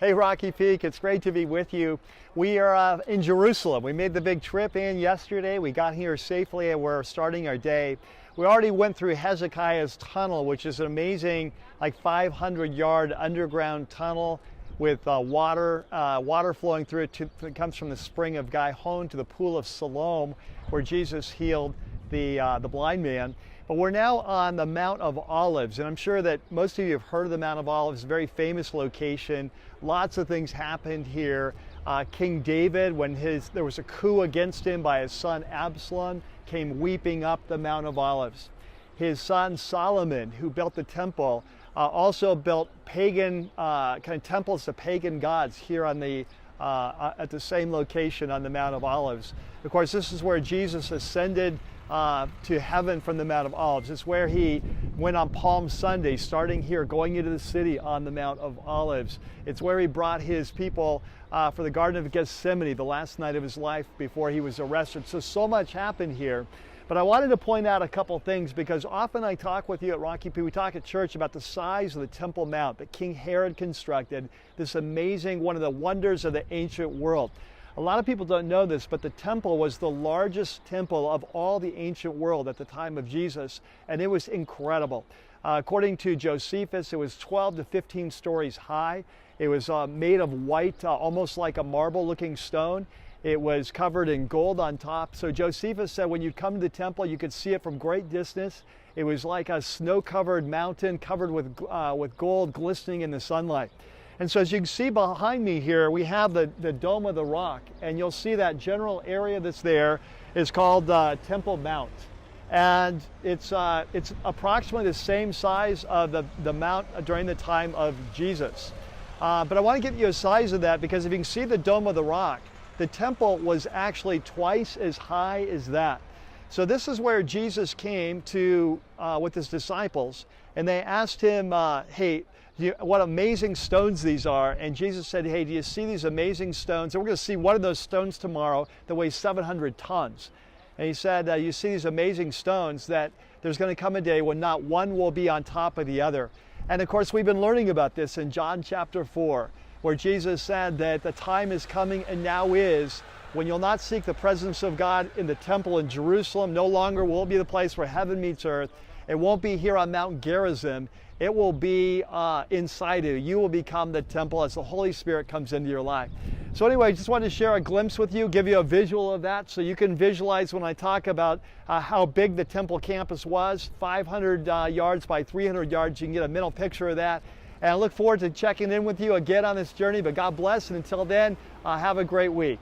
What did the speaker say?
Hey, Rocky Peak, it's great to be with you. We are in Jerusalem. We made the big trip in yesterday. We got here safely and we're starting our day. We already went through Hezekiah's tunnel, which is an amazing, like 500-yard underground tunnel with water flowing through it. It comes from the spring of Gihon to the pool of Siloam, where Jesus healed the blind man. But we're now on the Mount of Olives, and I'm sure that most of you have heard of the Mount of Olives, a very famous location. Lots of things happened here. King David, when there was a coup against him by his son Absalom, came weeping up the Mount of Olives. His son Solomon, who built the temple, also built pagan kind of temples to pagan gods here on at the same location on the Mount of Olives. Of course, this is where Jesus ascended to heaven from the Mount of Olives. It's where he went on Palm Sunday, starting here, going into the city on the Mount of Olives. It's where he brought his people for the Garden of Gethsemane, the last night of his life before he was arrested. So much happened here. But I wanted to point out a couple things, because often I talk with you at Rocky Peak, we talk at church about the size of the Temple Mount that King Herod constructed, this amazing, one of the wonders of the ancient world. A lot of people don't know this, but the temple was the largest temple of all the ancient world at the time of Jesus, and it was incredible. According to Josephus, it was 12 to 15 stories high. It was made of white, almost like a marble-looking stone. It was covered in gold on top. So Josephus said when you come to the temple, you could see it from great distance. It was like a snow-covered mountain covered with gold glistening in the sunlight. And so as you can see behind me here, we have the Dome of the Rock, and you'll see that general area that's there is called Temple Mount. And it's approximately the same size of the mount during the time of Jesus. But I want to give you a size of that, because if you can see the Dome of the Rock, the temple was actually twice as high as that. So this is where Jesus came to with his disciples, and they asked him, hey, what amazing stones these are. And Jesus said, hey, do you see these amazing stones? And we're going to see one of those stones tomorrow that weighs 700 tons. And he said, you see these amazing stones, that there's going to come a day when not one will be on top of the other. And of course, we've been learning about this in John chapter 4, where Jesus said that the time is coming and now is when you'll not seek the presence of God in the temple in Jerusalem. No longer will it be the place where heaven meets earth. It won't be here on Mount Gerizim. It will be inside you. You will become the temple as the Holy Spirit comes into your life. So anyway, I just wanted to share a glimpse with you, give you a visual of that so you can visualize when I talk about how big the temple campus was, 500 yards by 300 yards. You can get a mental picture of that. And I look forward to checking in with you again on this journey. But God bless, and until then, have a great week.